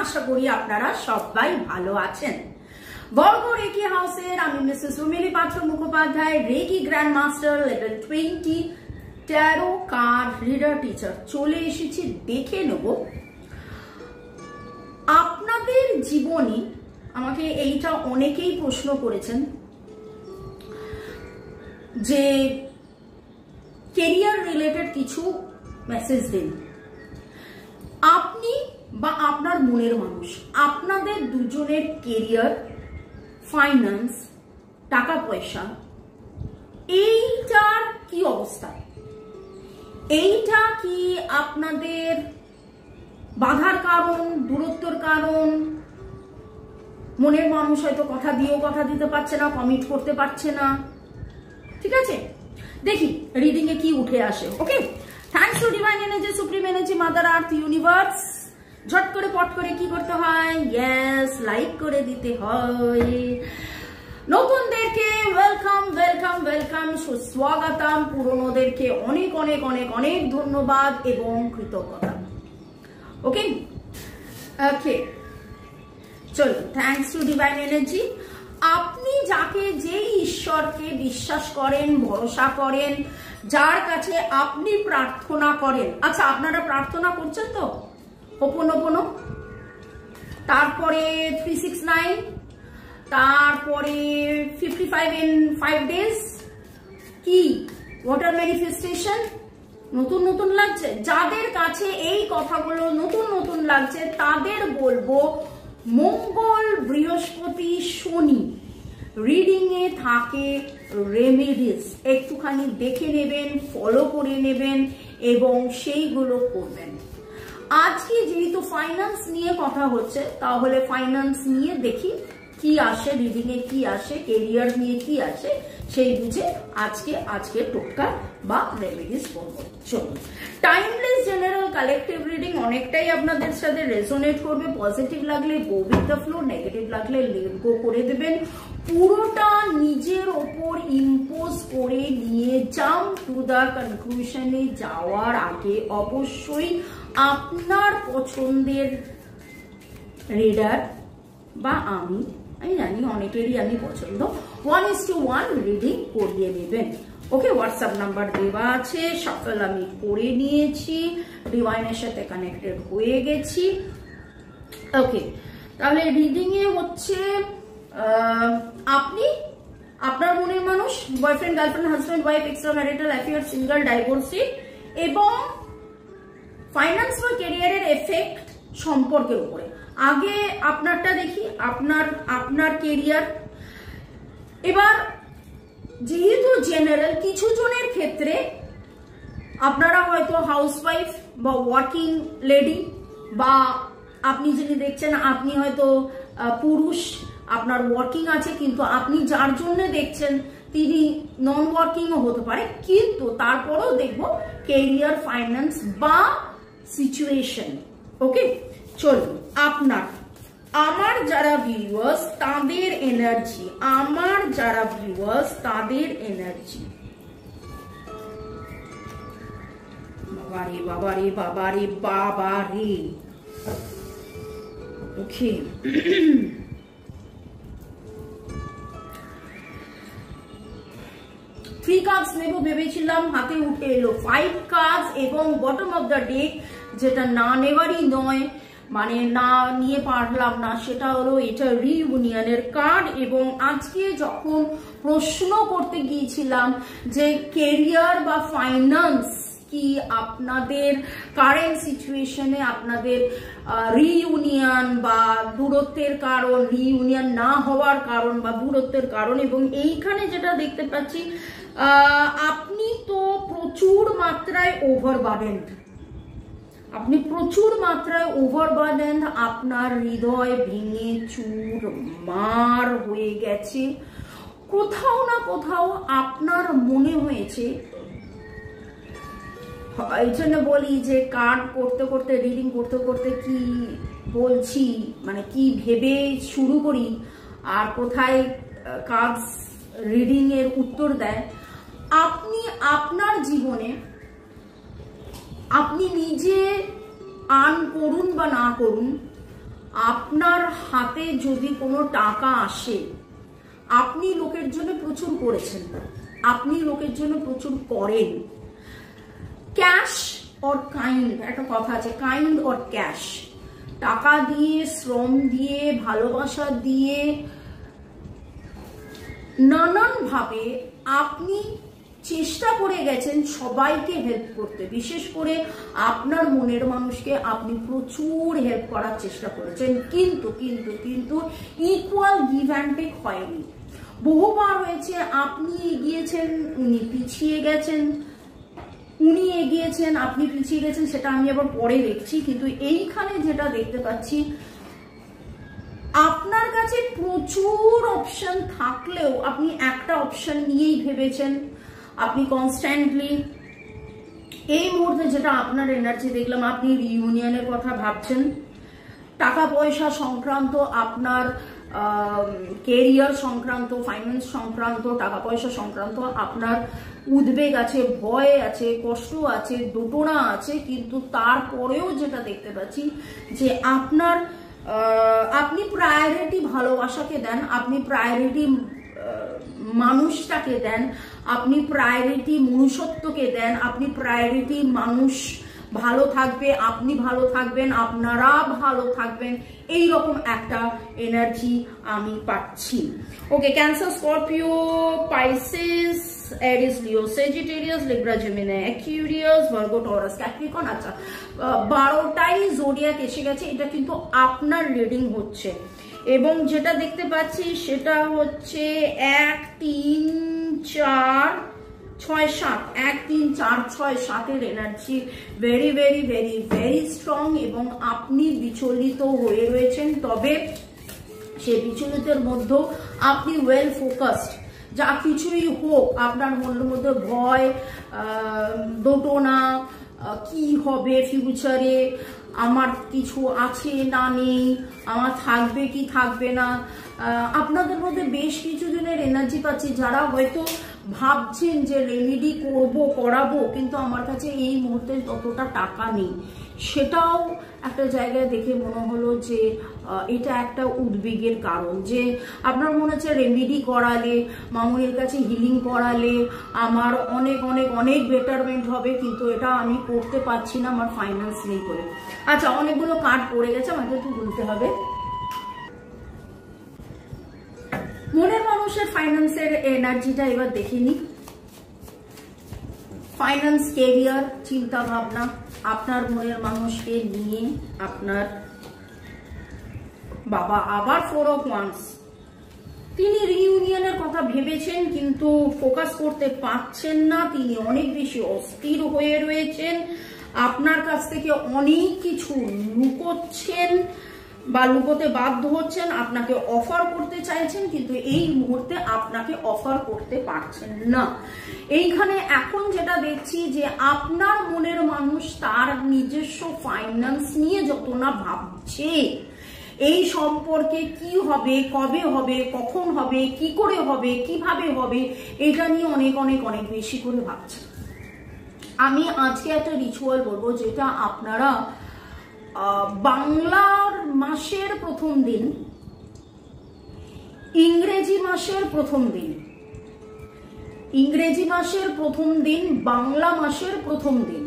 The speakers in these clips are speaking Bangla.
আশা করি আপনারা সবাই ভালো আছেন। বর্গ রেকি হাউসের আমি Mrs Rumili Patra Mukhopadhyay, reiki grand master level 20 tarot card reader teacher চলে এসেছি। দেখে নেব আপনাদের জীবনে, আমাকে এইটা অনেকেই প্রশ্ন করেছেন যে কেরিয়ার রিলেটেড কিছু মেসেজ দিন। আপনি বা আপনার মনের মানুষ, আপনাদের দুজনের কেরিয়ার, ফাইন্যান্স, টাকা পয়সা, এইটার কি অবস্থা? এইটা কি আপনাদের বাধার কারণ, দূরত্বর কারণ? মনের মানুষ হয়তো কথা দিয়েও কথা দিতে পারছে না, কমিট করতে পারছে না। ঠিক আছে, দেখি রিডিং এ কি উঠে আসে। Okay, thanks to divine energy, supreme energy, mother earth, universe. ঝট করে পট করে কি করতে হয়? ইয়েস, লাইক করে দিতে হয়। নতুনদেরকে ওয়েলকাম ওয়েলকাম ওয়েলকাম, সুস্বাগতম। পুরনোদেরকে অনেক অনেক অনেক অনেক ধন্যবাদ এবং কৃতজ্ঞতা। ওকে ওকে, চলো, থ্যাঙ্কস টু ডিভাইন এনার্জি। আপনি যাকে, যেই ঈশ্বরকে বিশ্বাস করেন, ভরসা করেন, যার কাছে আপনি প্রার্থনা করেন, আচ্ছা আপনারা প্রার্থনা করছেন তো? হোপোনোপোনো, তারপরে 369, তারপরে 55 in 5 days, কি ওয়াটার ম্যানিফেস্টেশন নতুন নতুন লাগছে? যাদের কাছে এই কথাগুলো নতুন নতুন লাগছে তাদের বলবো মঙ্গল, বৃহস্পতি, শনি রিডিং এ থাকে রেমেডিস, একটুখানি দেখে নেবেন, ফলো করে নেবেন এবং সেইগুলো করবেন। আজকে যেহেতু ফাইন্যান্স নিয়ে কথা হচ্ছে, তাহলে ফাইন্যান্স নিয়ে দেখি কি আসে, রিডিং এ কি আসে, কেরিয়ার নিয়ে কি আসে, সেই বুঝে আজকে টোটকা বা রেমেডিস করবো। চলুন, টাইমলেস জেনারেল কালেকটিভ রিডিং অনেকটাই আপনাদের সাথে রেজোনেট করবে। পজিটিভ লাগলে go with the flow, negative লাগলে লেট গো করে দেবেন। পুরোটা নিজের ওপর ইম্পোজ করে নিয়ে জাম্প টু দ্য কনক্লুশনে যাওয়ার আগে অবশ্যই আপনার পছন্দের রিডার বা আমি জানি অনেকেরই আমি পছন্দ, 1:1 রিডিং করিয়ে নেবেন। ওকে, হোয়াটসঅ্যাপ নাম্বার দেওয়া আছে, সফল আমি করে নিয়েছি, ডিভাইনের সাথে কানেক্টেড হয়ে গেছি। ওকে, তাহলে রিডিং এ হচ্ছে আপনি, আপনার মনের মানুষ, boyfriend, girlfriend, husband, wife, extra marital affair, single, divorcee, এবং ফাইন্যান্স বা ক্যারিয়ারের এফেক্ট সম্পর্কের উপরে। আগে আপনারটা দেখি, আপনার কেরিয়ার। এবার যেহেতু জেনারেল, কিছু জনের ক্ষেত্রে আপনারা হয়তো হাউসওয়াইফ বা ওয়ার্কিং লেডি, বা আপনি যিনি দেখছেন আপনি হয়তো পুরুষ, আপনার ওয়ার্কিং আছে, কিন্তু আপনি যার জন্য দেখছেন তিনি নন ওয়ার্কিংও হতে পারে, কিন্তু তারপরেও দেখবো কেরিয়ার, ফাইন্যান্স বা সিচুয়েশন। ওকে, চলুন, আমার যারা ভিউয়ার্স তাদের এনার্জি, বাবারে। ওকে, থ্রি কার্ডস নেব ভেবেছিলাম, হাতে উঠে এলো 5 কার্ডস এবং বটম অফ দ্য ডেক, যেটা না নেওয়ারই নয়, মানে না নিয়ে পারলাম না, সেটা হলো এটা রিইউনিয়নের কার্ড। এবং আজকে যখন প্রশ্ন করতে গিয়েছিলাম যে কেরিয়ার বা ফাইন্যান্স কি আপনাদের কারেন্ট সিচুয়েশনে আপনাদের রিইউনিয়ন বা দূরত্বের কারণ, রিইউনিয়ন না হওয়ার কারণ বা দূরত্বের কারণ, এবং এইখানে যেটা দেখতে পাচ্ছি আপনি তো প্রচুর মাত্রায় ওভারবার্ডেন্ড, আপনার হৃদয় ভেঙে চুরমার হয়ে গেছে। কোথাও না কোথাও আপনার মনে হয়েছে, এই জন্য বলি যে কার্ড করতে করতে, রিডিং করতে করতে কি বলছি, মানে কি ভেবে শুরু করি আর কোথায় কার্ড রিডিং এর উত্তর দেয়। আপনি আপনার জীবনে, আপনি নিজে আর্ন করুন বা না করুন, আপনার হাতে যদি কোনো টাকা আসে, আপনি লোকের জন্য প্রচুর করেছেন, আপনি লোকের জন্য প্রচুর করেন। ক্যাশ অর কাইন্ড, একটা কথা আছে, কাইন্ড অর ক্যাশ। টাকা দিয়ে, শ্রম দিয়ে, ভালোবাসা দিয়ে, নানান ভাবে আপনি চেষ্টা করে গেছেন সবাইকে হেল্প করতে। বিশেষ করে আপনার মনের মানুষকে আপনি প্রচুর হেল্প করার চেষ্টা করেছেন, কিন্তু কিন্তু কিন্তু ইকুয়াল গিভ অ্যান্ড টেক হয়নি। বহুবার হয়েছে আপনি এগিয়েছেন, উনি পিছিয়ে গেছেন, উনি এগিয়েছেন, আপনি পিছিয়ে গেছেন, সেটা আমি আবার পরে দেখছি। কিন্তু এইখানে যেটা দেখতে পাচ্ছি, আপনার কাছে প্রচুর অপশন থাকলেও আপনি একটা অপশন নিয়েই ভেবেছেন। আপনি কনস্ট্যান্টলি এই মুহূর্তে যেটা আপনার এনার্জি দেখলাম, আপনি রিইউনিয়নের কথা ভাবছেন। টাকা পয়সা সংক্রান্ত, আপনার কেরিয়ার সংক্রান্ত, ফাইন্যান্স সংক্রান্ত, টাকা পয়সা সংক্রান্ত আপনার উদ্বেগ আছে, ভয় আছে, কষ্ট আছে, দোটনা আছে। কিন্তু তারপরেও যেটা দেখতে পাচ্ছি যে আপনি প্রায়োরিটি ভালোবাসাকে দেন, আপনি প্রায়োরিটি মানুষটাকে দেন, আপনি প্রায়োরিটি মনুষ্যত্বকে দেন, আপনি প্রায়োরিটি মানুষ ভালো থাকবে, আপনি ভালো থাকবেন, আপনারা ভালো থাকবেন, এই রকম একটা এনার্জি আমি পাচ্ছি। Okay, Cancer, Scorpio, Pisces, Aries, Leo, Sagittarius, Libra, Gemini, Aquarius, Virgo, Taurus, Capricorn. আচ্ছা, 12টাই জোডিয়াক এসে গেছে। এটা কিন্তু আপনার রিডিং হচ্ছে, এবং যেটা দেখতে পাচ্ছি সেটা হচ্ছে 1, 3, 4, 6, 7, 1, 3, 4, 6, 7 energy very very very very strong, এবং আপনি বিচলিত হয়ে রয়েছেন। তবে সেই বিচলিতের মধ্যেও আপনি ওয়েল ফোকাসড। যা কিছুই হোক, আপনার মনের মধ্যে ভয়, দোটনা, কি হবে ফিউচারে, আমার কিছু আছে না নেই, আমার থাকবে কি থাকবে না। আপনাদের মধ্যে বেশ কিছু দিনের এনার্জি পাচ্ছি যারা হয়তো ভাবছেন যে রেমেডি করাবো, কিন্তু আমার কাছে এই মুহূর্তে ততটা টাকা নেই। সেটাও একটা জায়গায় দেখে মনে হলো যে এটা একটা উদ্বেগের কারণ, যে আপনার মনে হচ্ছে রেমেডি করালে, মামুনির কাছে হিলিং করালে আমার অনেক অনেক অনেক বেটারমেন্ট হবে, কিন্তু এটা আমি করতে পারছি না, আমার ফাইন্যান্স নেই বলে। আচ্ছা, অনেকগুলো কার্ড পড়ে গেছে, আমাকে একটু বলতে হবে। মনের মানুষের ফাইন্যান্সের এনার্জিটা এবার দেখে নি। ফাইন্যান্স, কেরিয়ার, চিন্তা ভাবনা, আপনার মনের মানুষকে নিয়ে আপনার বাবা। আবার 4 of Wands, তিনি রিইউনিয়নের কথা ভেবেছেন কিন্তু ফোকাস করতে পারছেন না, তিনি অনেক বেশি অস্থির হয়ে রয়েছেন, আপনার কাছ থেকে অনেক কিছু লুকোচ্ছেন বা লুকোতে বাধ্য হচ্ছেন, আপনাকে অফার করতে চাইছেন কিন্তু এই মুহূর্তে আপনাকে অফার করতে পারছেন না। এইখানে এখন যেটা দেখছি যে আপনার মনের মানুষ তার নিজস্ব ফাইন্যান্স নিয়ে যত না ভাবছে, এই সম্পর্কে কি হবে, কবে হবে, কখন হবে, কি করে হবে, কিভাবে হবে, এটা নিয়ে অনেক অনেক অনেক বেশি করে ভাবছে। আমি আজকে একটা রিচুয়াল বলবো, যেটা আপনারা বাংলার মাসের প্রথম দিন, ইংরেজি মাসের প্রথম দিন, ইংরেজি মাসের প্রথম দিন, বাংলা মাসের প্রথম দিন,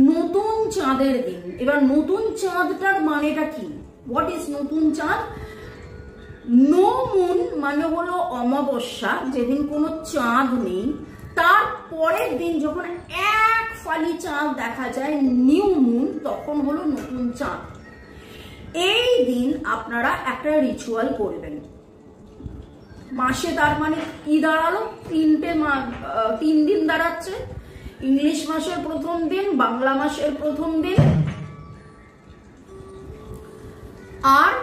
নতুন চাঁদের দিন। এবার নতুন চাঁদটার মানেটা কি? হোয়াট ইজ নতুন চাঁদ? নো মুন মানে হলো অমাবস্যা, যেদিন কোনো চাঁদ নেই, তার পরের দিন যখন এক ফালি চাঁদ দেখা যায়, নিউ মুন, তখন হলো নতুন চাঁদ। এই দিন আপনারা একটা রিচুয়াল করবেন। মাসে তার মানে কি দাঁড়ালো? 3 দিন দাঁড়াচ্ছে। ইংলিশ মাসের প্রথম দিন, বাংলা মাসের প্রথম দিন, আর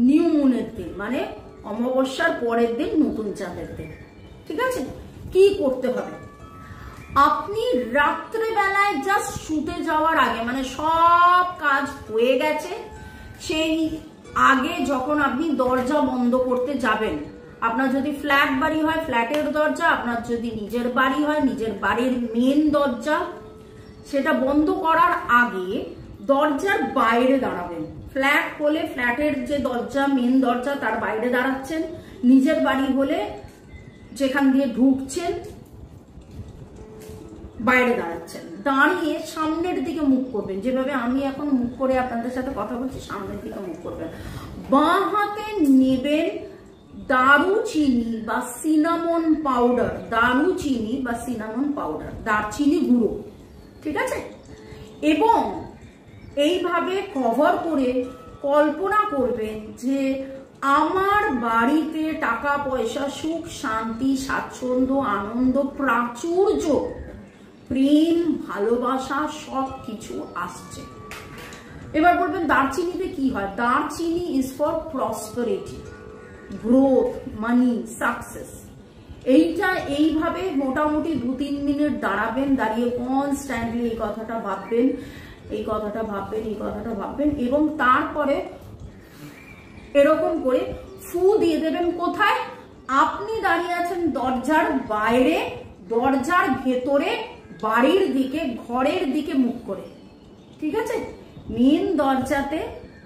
নিউ মুনের দিন, মানে অমাবস্যার পরের দিন, নতুন চাঁদের দিন। ঠিক আছে? কি করতে হবে? আপনি রাত্রেবেলায় জাস্ট শুতে যাওয়ার আগে, মানে সব কাজ হয়ে গেছে, সেই আগে যখন আপনি দরজা বন্ধ করতে যাবেন, আপনার যদি ফ্ল্যাট বাড়ি হয় ফ্ল্যাটের দরজা, আপনার যদি নিজের বাড়ি হয় নিজের বাড়ির মেন দরজা, সেটা বন্ধ করার আগে দরজার বাইরে দাঁড়াবেন। ফ্ল্যাট হলে ফ্ল্যাটের যে দরজা, মেন দরজা, তার বাইরে দাঁড়াচ্ছেন। নিজের বাড়ি হলে যেখান দিয়ে ঢুকছেন বাইরে দাঁড়াচ্ছেন। দাঁড়িয়ে সামনের দিকে মুখ করবেন, যেভাবে আমি এখন মুখ করে আপনাদের সাথে কথা বলছি, সামনের দিকে মুখ করবেন। বাঁ হাতে নেবেন দারুচিনি বা সিনামন পাউডার, দারুচিনি বা সিনামন পাউডার, দারচিনি গুঁড়ো, ঠিক আছে? এবং এইভাবে কভার করে কল্পনা করবেন যে আমার বাড়িতে টাকা পয়সা, সুখ শান্তি, স্বাচ্ছন্দ্য, আনন্দ, প্রাচুর্য, প্রেম, ভালোবাসা সব কিছু আসছে। এবার বলবেন দারচিনিতে কি হয়? দারচিনি is for prosperity, growth, money, success. এইভাবে মোটামুটি 2-3 মিনিট দাঁড়াবেন, দাঁড়িয়ে কনস্ট্যান্টলি এই কথাটা ভাববেন, এই কথাটা ভাববেন, এই কথাটা ভাববেন, এবং তারপরে এরকম করে ফু দিয়ে দেবেন। কোথায়? আপনি দাঁড়িয়ে আছেন দরজার বাইরে, দরজার ভেতরে, বাড়ির দিকে, ঘরের দিকে মুখ করে, ঠিক আছে? মেন দরজাতে,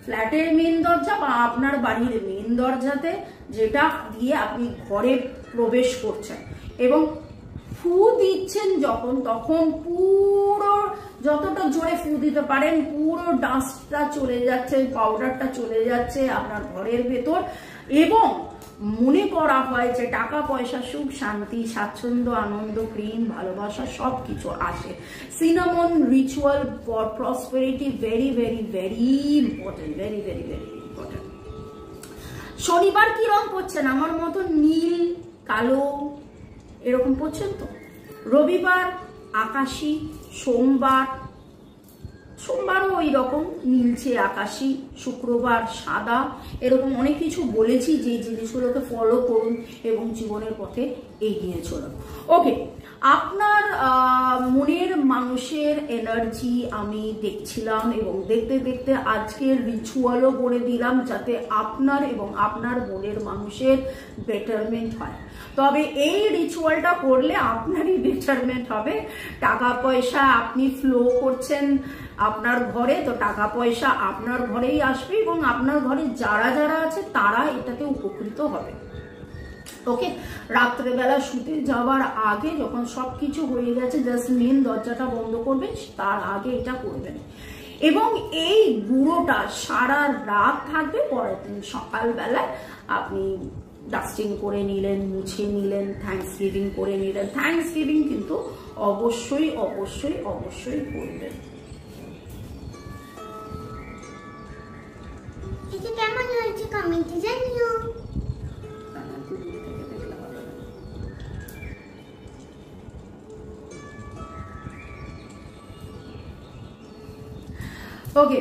ফ্ল্যাটের মেন দরজা বা আপনার বাড়ির মেন দরজাতে, যেটা দিয়ে আপনি ঘরে প্রবেশ করছেন, এবং ফু দিচ্ছেন যখন, তখন পুরো যতটা জোরে ফু দিতে পারেন পুরো ডাস্টটা চলে যাচ্ছে, পাউডারটা চলে যাচ্ছে আপনার ঘরের ভেতর, এবং মনে করা হয় যে টাকা পয়সা, সুখ শান্তি, স্বাচ্ছন্দ্য, আনন্দ, প্রেম, ভালোবাসা সব কিছু আসে। Cinnamon ritual for prosperity, very very very important, very very very important. শনিবার কি রং পরছেন? আমার মতো নীল, কালো এরকম পরছেন তো? রবিবার আকাশি, সোমবারও ওই রকম নীলচে আকাশি, শুক্রবার সাদা, এরকম অনেক কিছু বলেছি যে জিনিসগুলোকে ফলো করুন এবং জীবনের পথে এগিয়ে চলুন। ওকে, আপনার মনের মানুষের এনার্জি আমি দেখছিলাম, এবং দেখতে দেখতে আজকের রিচুয়ালও করে দিলাম যাতে আপনার এবং আপনার মনের মানুষের বেটারমেন্ট হয়। তবে এই রিচুয়ালটা করলে আপনারই বেটারমেন্ট হবে। টাকা পয়সা আপনি ফ্লো করছেন আপনার ঘরে, তো টাকা পয়সা আপনার ঘরেই আসবে, এবং আপনার ঘরে যারা যারা আছে তারা এটাতে উপকৃত হবে। ওকে, রাত্রেবেলা শুতে যাওয়ার আগে যখন সবকিছু হয়ে গেছে, জাস্ট মেন দরজাটা বন্ধ করবেন, তার আগে এটা করবেন। এবং এই গুঁড়োটা সারা রাত থাকবে। পরের দিন সকালবেলায় আপনি ডাস্টিং করে নিলেন, মুছে নিলেন, থ্যাঙ্কস গিভিং করে নিলেন। থ্যাঙ্কস গিভিং কিন্তু অবশ্যই অবশ্যই অবশ্যই করবেন। এটা কেমন হয়েছে কমেন্টে জানিও। ওকে,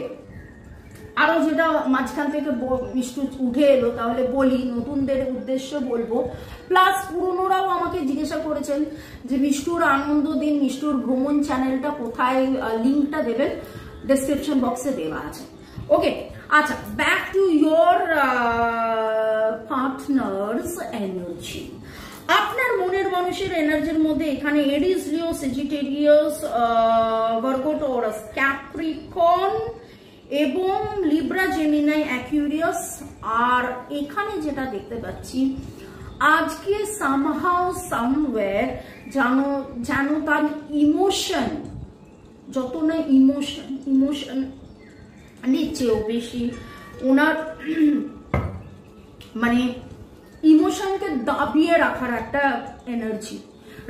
আরো যেটা মাঝখান থেকে মিষ্টু উঠে এলো, তাহলে বলি, নতুনদের উদ্দেশ্য বলবো, প্লাস পুরনোরাও আমাকে জিজ্ঞাসা করেছেন যে মিষ্টুর আনন্দ দিন, মিষ্টুর ভ্রমণ চ্যানেলটা কোথায়, লিঙ্কটা দেবেন, ডেসক্রিপশন বক্সে দেওয়া আছে। ওকে, আচ্ছা, back to your partners energy. আপনার মনের মানুষের এনার্জির মধ্যে এখানে এরিস, Leo, Sagittarius, Virgo, Taurus, Capricorn এবং লিব্রা, জেমিনাই, অ্যাকুয়ারিয়াস। আর এখানে যেটা দেখতে পাচ্ছি, আজকে সামহাউ সামওয়্যার যেন তার ইমোশন, যত না ইমোশন চেয়েও বেশি ওনার মানে ইমোশনকে দাবিয়ে রাখার একটা এনার্জি।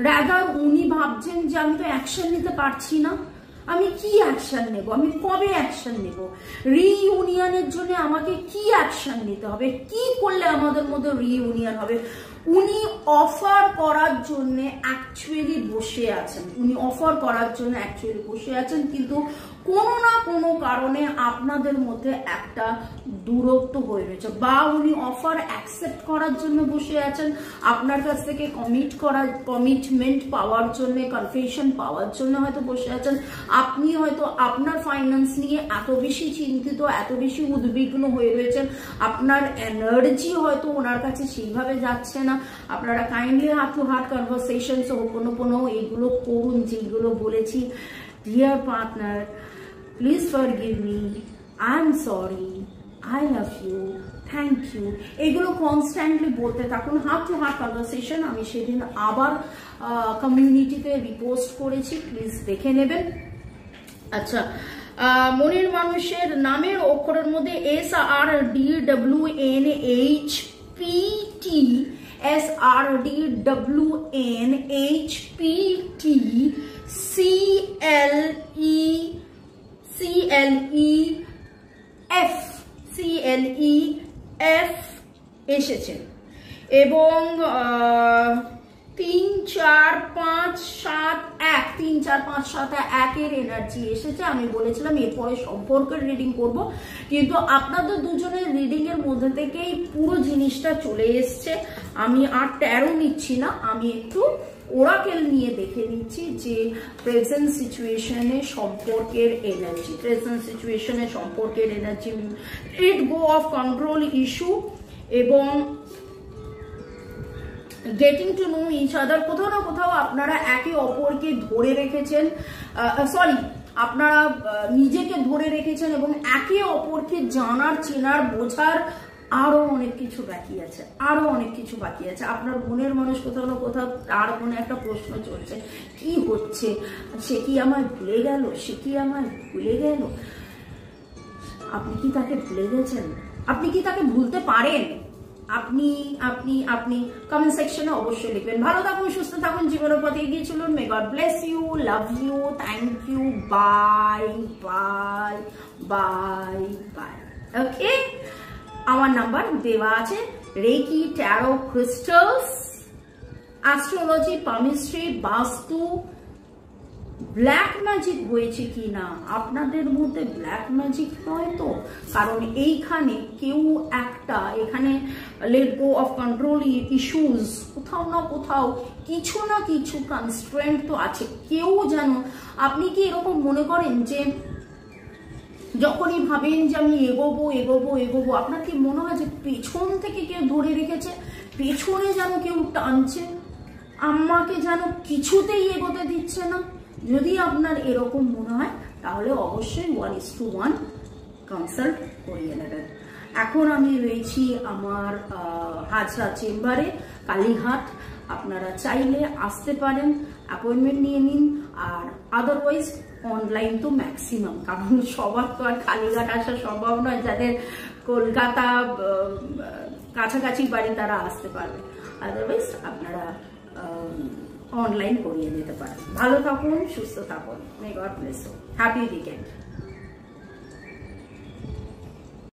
রাদার উনি ভাবছেন যে আমি তো অ্যাকশন নিতে পারছি না, আমি কি অ্যাকশন নেব, আমি কবে অ্যাকশন নেব, রিইউনিয়নের জন্য আমাকে কি অ্যাকশন নিতে হবে, কি করলে আমাদের মধ্যে রিইউনিয়ন হবে। উনি অফার করার জন্য অ্যাকচুয়ালি বসে আছেন, কিন্তু কোনো না কোনো কারণে আপনাদের মধ্যে একটা দূরত্ব হয়ে রয়েছে, বা উনি অফার অ্যাকসেপ্ট করার জন্য বসে আছেন, আপনার কাছ থেকে কমিটমেন্ট পাওয়ার জন্য, কনফেশন পাওয়ার জন্য হয়তো বসে আছেন। আপনি হয়তো আপনার ফাইন্যান্স নিয়ে এত বেশি চিন্তিত, এত বেশি উদ্বিগ্ন হয়ে রয়েছেন, আপনার এনার্জি হয়তো ওনার কাছে সেইভাবে যাচ্ছে না। আপনারা kindly heart to heart conversations, Ho'oponopono, এগুলো করুন যেগুলো বলেছি। Dear partner, please forgive me, I am sorry, I love you, thank you, এগুলো কনস্ট্যান্টলি বলতে থাকুন। হার্ট টু হার্ট কনভারসেশন আমি সেদিন আবার কমিউনিটিতে রিপোস্ট করেছি, প্লিজ দেখে নেবেন। আচ্ছা, মনের মানুষের নামের অক্ষরের মধ্যে SRDWNHPT, SRDWNHPT, CLEF এসেছে এবং 3 4 5 7 1 3 4 5 7 1 এর এনার্জি এসেছে। আমি বলেছিলাম এরপরে সম্পর্কের রিডিং করব, কিন্তু আপনাদের দুজনের রিডিং এর মধ্যে থেকেই পুরো জিনিসটা চলে এসছে। আমি আর ট্যারো নিচ্ছি না, আমি একটু ওরাকেল নিয়ে দেখে নিচ্ছি যে প্রেজেন্ট সিচুয়েশনে সম্পর্কের এনার্জি, প্রেজেন্ট সিচুয়েশনে সম্পর্কের energy, let go of control issue এবং getting to know each other. কোথাও না কোথাও আপনারা একে অপরকে ধরে রেখেছেন, আপনারা নিজেকে ধরে রেখেছেন এবং একে অপরকে জানার, চেনার, বোঝার আরো অনেক কিছু বাকি আছে, আরো অনেক কিছু বাকি আছে। আপনার মনের মানুষ কোথাও না কোথাও তার মনে একটা প্রশ্ন চলছে, কি হচ্ছে, সে কি আমায় ভুলে গেল, সে কি আমায় ভুলে গেল। আপনি কি তাকে ভুলে গেছেন? আপনি কি তাকে ভুলতে পারেন? আপনি আপনি আপনি কমেন্ট সেকশনে অবশ্যই লিখবেন। ভালো থাকুন, সুস্থ থাকুন, জীবনের পথে এগিয়ে চলুন। May God bless you, love you, thank you, bye bye bye bye. Okay, আমার নাম্বার দেওয়া আছে। Reiki, tarot, crystals, astrology, palmistry, vastu, black magic হয়েছে কিনা আপনাদের মধ্যে? ব্ল্যাক ম্যাজিক নয় তো, কারণ এইখানে কেউ একটা, এখানে late go of control issues, কোথাও না কোথাও কিছু না কিছু কনস্ট্রেন্ট তো আছে। কেউ যেন, আপনি কি এরকম মনে করেন যে যখনই ভাবেন যে আমি এগোবো এগোবো এগোবো, আপনার কি মনে হয় যে পেছন থেকে কেউ ধরে রেখেছে, পেছনে যেন কেউ টানছে, আমাকে যেন কিছুতেই এগোতে দিচ্ছে না? যদি আপনার এরকম মনে হয় তাহলে অবশ্যই 1:1 কনসাল্ট করিয়ে নেবেন। এখন আমি রয়েছি আমার হাজরা চেম্বারে, কালীঘাট। আপনারা চাইলে আসতে পারেন, অ্যাপয়েন্টমেন্ট নিয়ে নিন। আর আদারওয়াইজ অনলাইন তো ম্যাক্সিমাম, কারণ সবার তো আর কালীঘাট আসা সম্ভব নয়। যাদের কলকাতা কাছাকাছি বাড়ি তারা আসতে পারবে, আদারওয়াইজ আপনারা অনলাইন করিয়ে নিতে পারেন। ভালো থাকুন, সুস্থ থাকুন। May God bless you. Happy weekend.